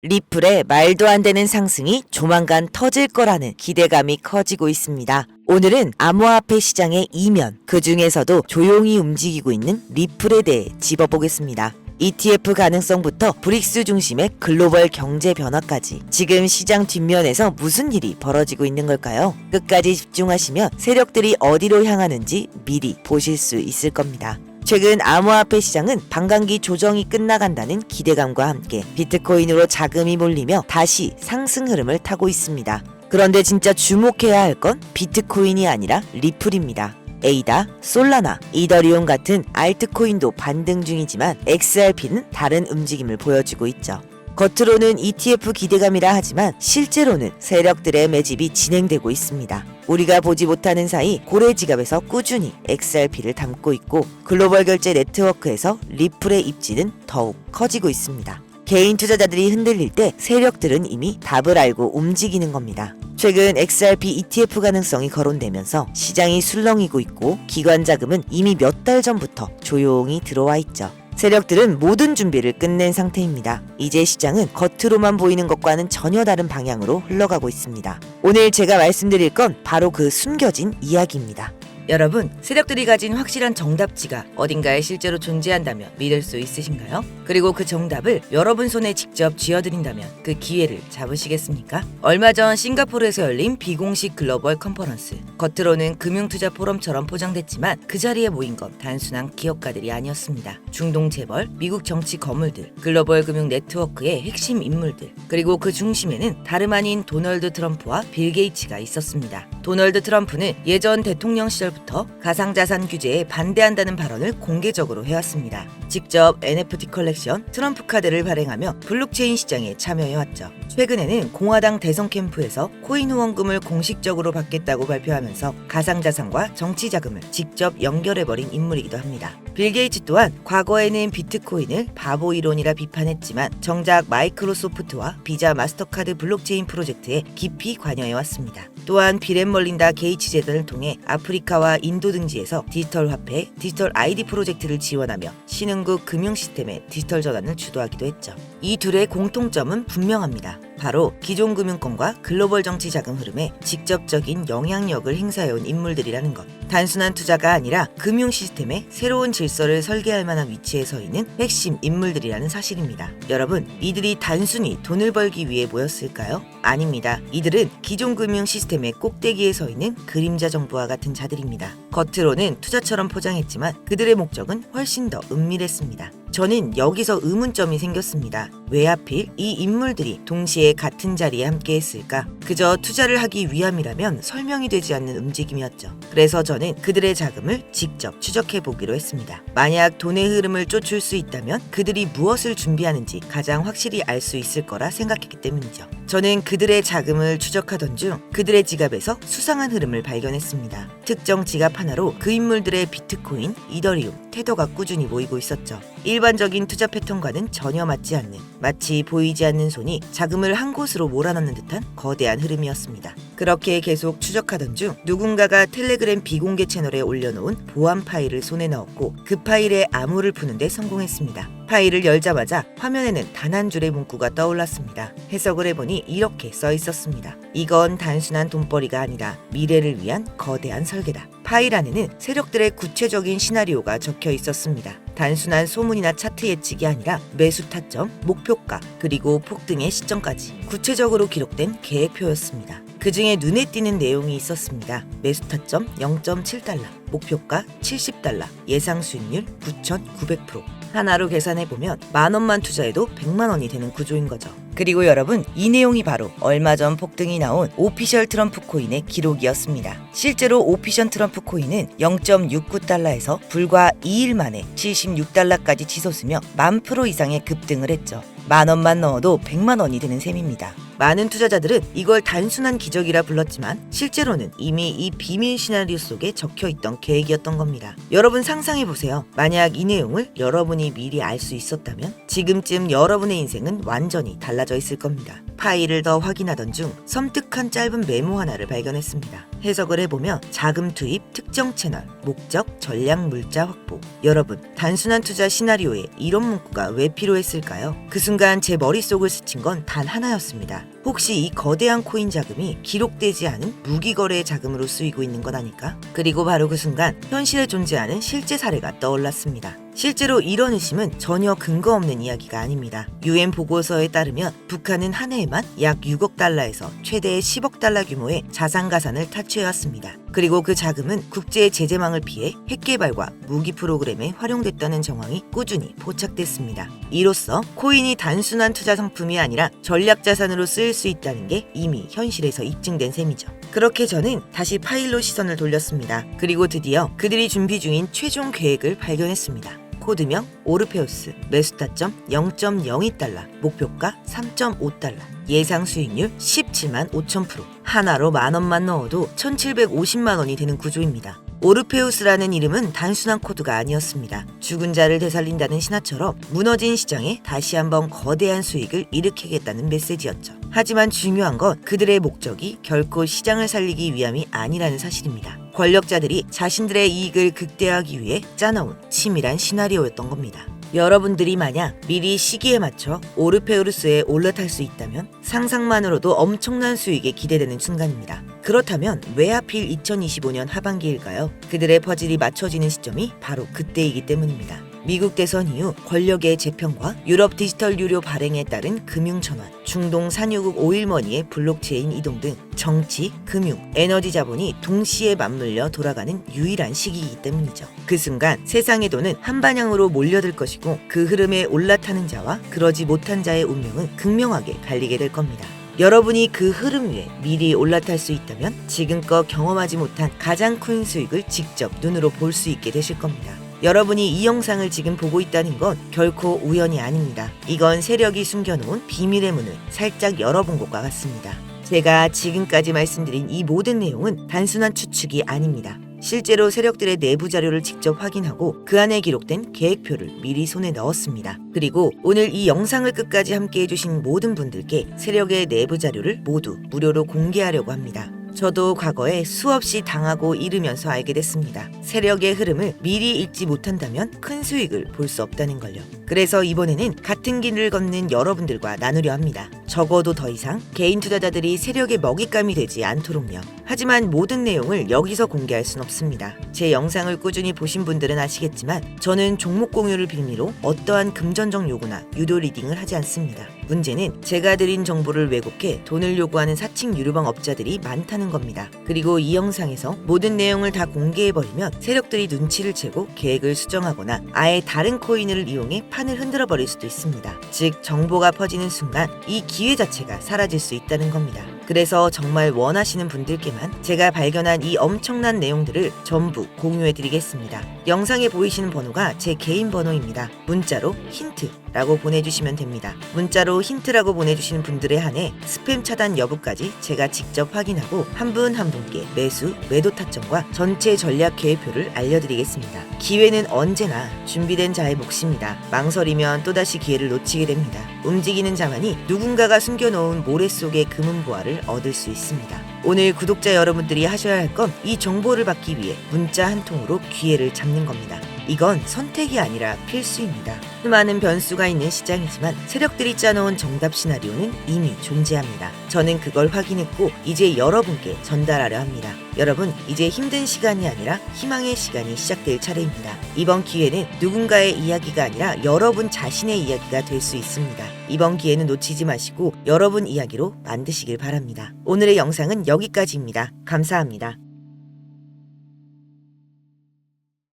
리플의 말도 안 되는 상승이 조만간 터질 거라는 기대감이 커지고 있습니다. 오늘은 암호화폐 시장의 이면, 그 중에서도 조용히 움직이고 있는 리플에 대해 짚어보겠습니다. ETF 가능성부터 브릭스 중심의 글로벌 경제 변화까지 지금 시장 뒷면에서 무슨 일이 벌어지고 있는 걸까요? 끝까지 집중하시면 세력들이 어디로 향하는지 미리 보실 수 있을 겁니다. 최근 암호화폐 시장은 반감기 조정이 끝나간다는 기대감과 함께 비트코인으로 자금이 몰리며 다시 상승 흐름을 타고 있습니다. 그런데 진짜 주목해야 할 건 비트코인이 아니라 리플입니다. 에이다, 솔라나, 이더리움 같은 알트코인도 반등 중이지만 XRP는 다른 움직임을 보여주고 있죠. 겉으로는 ETF 기대감이라 하지만 실제로는 세력들의 매집이 진행되고 있습니다. 우리가 보지 못하는 사이 고래 지갑에서 꾸준히 XRP를 담고 있고 글로벌 결제 네트워크에서 리플의 입지는 더욱 커지고 있습니다. 개인 투자자들이 흔들릴 때 세력들은 이미 답을 알고 움직이는 겁니다. 최근 XRP ETF 가능성이 거론되면서 시장이 술렁이고 있고 기관 자금은 이미 몇 달 전부터 조용히 들어와 있죠. 세력들은 모든 준비를 끝낸 상태입니다. 이제 시장은 겉으로만 보이는 것과는 전혀 다른 방향으로 흘러가고 있습니다. 오늘 제가 말씀드릴 건 바로 그 숨겨진 이야기입니다. 여러분, 세력들이 가진 확실한 정답지가 어딘가에 실제로 존재한다면 믿을 수 있으신가요? 그리고 그 정답을 여러분 손에 직접 쥐어드린다면 그 기회를 잡으시겠습니까? 얼마 전 싱가포르에서 열린 비공식 글로벌 컨퍼런스. 겉으로는 금융투자 포럼처럼 포장됐지만 그 자리에 모인 건 단순한 기업가들이 아니었습니다. 중동 재벌, 미국 정치 거물들, 글로벌 금융 네트워크의 핵심 인물들, 그리고 그 중심에는 다름 아닌 도널드 트럼프와 빌 게이츠가 있었습니다. 도널드 트럼프는 예전 대통령 시절부터 가상자산 규제에 반대한다는 발언을 공개적으로 해왔습니다. 직접 NFT 컬렉션, 트럼프 카드를 발행하며 블록체인 시장에 참여해왔죠. 최근에는 공화당 대선 캠프에서 코인 후원금을 공식적으로 받겠다고 발표하면서 가상자산과 정치 자금을 직접 연결해버린 인물이기도 합니다. 빌 게이츠 또한 과거에는 비트코인을 바보 이론이라 비판했지만 정작 마이크로소프트와 비자 마스터카드 블록체인 프로젝트에 깊이 관여해왔습니다. 또한 비앤멀린다 게이츠 재단을 통해 아프리카와 인도 등지에서 디지털 화폐, 디지털 아이디 프로젝트를 지원하며 신흥국 금융 시스템의 디지털 전환을 주도하기도 했죠. 이 둘의 공통점은 분명합니다. 바로 기존 금융권과 글로벌 정치 자금 흐름에 직접적인 영향력을 행사해온 인물들이라는 것. 단순한 투자가 아니라 금융 시스템의 새로운 질서를 설계할 만한 위치에 서 있는 핵심 인물들이라는 사실입니다. 여러분, 이들이 단순히 돈을 벌기 위해 모였을까요? 아닙니다. 이들은 기존 금융 시스템의 꼭대기에 서 있는 그림자 정부와 같은 자들입니다. 겉으로는 투자처럼 포장했지만 그들의 목적은 훨씬 더 은밀했습니다. 저는 여기서 의문점이 생겼습니다. 왜 하필 이 인물들이 동시에 같은 자리에 함께 했을까? 그저 투자를 하기 위함이라면 설명이 되지 않는 움직임이었죠. 그래서 저는 그들의 자금을 직접 추적해 보기로 했습니다. 만약 돈의 흐름을 쫓을 수 있다면 그들이 무엇을 준비하는지 가장 확실히 알 수 있을 거라 생각했기 때문이죠. 저는 그들의 자금을 추적하던 중 그들의 지갑에서 수상한 흐름을 발견했습니다. 특정 지갑 하나로 그 인물들의 비트코인, 이더리움, 테더가 꾸준히 모이고 있었죠. 일반적인 투자 패턴과는 전혀 맞지 않는, 마치 보이지 않는 손이 자금을 한 곳으로 몰아넣는 듯한 거대한 흐름이었습니다. 그렇게 계속 추적하던 중 누군가가 텔레그램 비공개 채널에 올려놓은 보안 파일을 손에 넣었고 그 파일에 암호를 푸는데 성공했습니다. 파일을 열자마자 화면에는 단 한 줄의 문구가 떠올랐습니다. 해석을 해보니 이렇게 써 있었습니다. 이건 단순한 돈벌이가 아니라 미래를 위한 거대한 설계다. 파일 안에는 세력들의 구체적인 시나리오가 적혀 있었습니다. 단순한 소문이나 차트 예측이 아니라 매수 타점, 목표가, 그리고 폭등의 시점까지 구체적으로 기록된 계획표였습니다. 그 중에 눈에 띄는 내용이 있었습니다. 매수 타점 0.7달러, 목표가 70달러, 예상 수익률 9,900%. 하나로 계산해보면 10,000원만 투자해도 100만원이 되는 구조인 거죠. 그리고 여러분, 이 내용이 바로 얼마 전 폭등이 나온 오피셜 트럼프 코인의 기록이었습니다. 실제로 오피셜 트럼프 코인은 0.69달러에서 불과 2일 만에 76달러까지 치솟으며 10,000% 이상의 급등을 했죠. 10,000원만 넣어도 100만원이 되는 셈입니다. 많은 투자자들은 이걸 단순한 기적이라 불렀지만 실제로는 이미 이 비밀 시나리오 속에 적혀있던 계획이었던 겁니다. 여러분 상상해보세요. 만약 이 내용을 여러분이 미리 알 수 있었다면 지금쯤 여러분의 인생은 완전히 달라져 있을 겁니다. 파일을 더 확인하던 중 섬뜩한 짧은 메모 하나를 발견했습니다. 해석을 해보면 자금 투입, 특정 채널, 목적, 전략 물자 확보. 여러분, 단순한 투자 시나리오에 이런 문구가 왜 필요했을까요? 그 순간 제 머릿속을 스친 건 단 하나였습니다. 혹시 이 거대한 코인 자금이 기록되지 않은 무기거래 자금으로 쓰이고 있는 건 아닐까? 그리고 바로 그 순간 현실에 존재하는 실제 사례가 떠올랐습니다. 실제로 이런 의심은 전혀 근거 없는 이야기가 아닙니다. UN 보고서에 따르면 북한은 한 해에만 약 6억 달러에서 최대 10억 달러 규모의 자산가산을 탈취해왔습니다. 그리고 그 자금은 국제 제재망을 피해 핵개발과 무기 프로그램에 활용됐다는 정황이 꾸준히 포착됐습니다. 이로써 코인이 단순한 투자 상품이 아니라 전략자산으로 쓰일 수 있다는 게 이미 현실에서 입증된 셈이죠. 그렇게 저는 다시 파일로 시선을 돌렸습니다. 그리고 드디어 그들이 준비 중인 최종 계획을 발견했습니다. 코드명 오르페우스, 매수타점 0.02달러, 목표가 3.5달러, 예상 수익률 17만 5천%, 하나로 10,000원만 넣어도 1,750만 원이 되는 구조입니다. 오르페우스라는 이름은 단순한 코드가 아니었습니다. 죽은 자를 되살린다는 신화처럼 무너진 시장에 다시 한번 거대한 수익을 일으키겠다는 메시지였죠. 하지만 중요한 건 그들의 목적이 결코 시장을 살리기 위함이 아니라는 사실입니다. 권력자들이 자신들의 이익을 극대화하기 위해 짜놓은 치밀한 시나리오였던 겁니다. 여러분들이 만약 미리 시기에 맞춰 오르페우스에 올라탈 수 있다면 상상만으로도 엄청난 수익에 기대되는 순간입니다. 그렇다면 왜 하필 2025년 하반기일까요? 그들의 퍼즐이 맞춰지는 시점이 바로 그때이기 때문입니다. 미국 대선 이후 권력의 재편과 유럽 디지털 유료 발행에 따른 금융 전환, 중동 산유국 오일머니의 블록체인 이동 등 정치, 금융, 에너지 자본이 동시에 맞물려 돌아가는 유일한 시기이기 때문이죠. 그 순간 세상의 돈은 한 방향으로 몰려들 것이고 그 흐름에 올라타는 자와 그러지 못한 자의 운명은 극명하게 갈리게 될 겁니다. 여러분이 그 흐름 위에 미리 올라탈 수 있다면 지금껏 경험하지 못한 가장 큰 수익을 직접 눈으로 볼 수 있게 되실 겁니다. 여러분이 이 영상을 지금 보고 있다는 건 결코 우연이 아닙니다. 이건 세력이 숨겨놓은 비밀의 문을 살짝 열어본 것과 같습니다. 제가 지금까지 말씀드린 이 모든 내용은 단순한 추측이 아닙니다. 실제로 세력들의 내부 자료를 직접 확인하고 그 안에 기록된 계획표를 미리 손에 넣었습니다. 그리고 오늘 이 영상을 끝까지 함께 해주신 모든 분들께 세력의 내부 자료를 모두 무료로 공개하려고 합니다. 저도 과거에 수없이 당하고 잃으면서 알게 됐습니다. 세력의 흐름을 미리 읽지 못한다면 큰 수익을 볼 수 없다는 걸요. 그래서 이번에는 같은 길을 걷는 여러분들과 나누려 합니다. 적어도 더 이상 개인 투자자들이 세력의 먹잇감이 되지 않도록요. 하지만 모든 내용을 여기서 공개할 순 없습니다. 제 영상을 꾸준히 보신 분들은 아시겠지만 저는 종목 공유를 빌미로 어떠한 금전적 요구나 유도 리딩을 하지 않습니다. 문제는 제가 드린 정보를 왜곡해 돈을 요구하는 사칭 유료방 업자들이 많다는 겁니다. 그리고 이 영상에서 모든 내용을 다 공개해버리면 세력들이 눈치를 채고 계획을 수정하거나 아예 다른 코인을 이용해 판을 흔들어 버릴 수도 있습니다. 즉 정보가 퍼지는 순간 이 기회 자체가 사라질 수 있다는 겁니다. 그래서 정말 원하시는 분들께만 제가 발견한 이 엄청난 내용들을 전부 공유해드리겠습니다. 영상에 보이시는 번호가 제 개인 번호입니다. 문자로 힌트라고 보내주시면 됩니다. 문자로 힌트라고 보내주시는 분들에 한해 스팸 차단 여부까지 제가 직접 확인하고 한 분 한 분께 매수, 매도 타점과 전체 전략 계획표를 알려드리겠습니다. 기회는 언제나 준비된 자의 몫입니다. 망설이면 또다시 기회를 놓치게 됩니다. 움직이는 자만이 누군가가 숨겨놓은 모래 속의 금은보화를 얻을 수 있습니다. 오늘 구독자 여러분들이 하셔야 할 건 이 정보를 받기 위해 문자 한 통으로 기회를 잡는 겁니다. 이건 선택이 아니라 필수입니다. 수많은 변수가 있는 시장이지만 세력들이 짜놓은 정답 시나리오는 이미 존재합니다. 저는 그걸 확인했고 이제 여러분께 전달하려 합니다. 여러분, 이제 힘든 시간이 아니라 희망의 시간이 시작될 차례입니다. 이번 기회는 누군가의 이야기가 아니라 여러분 자신의 이야기가 될 수 있습니다. 이번 기회는 놓치지 마시고 여러분 이야기로 만드시길 바랍니다. 오늘의 영상은 여기까지입니다. 감사합니다.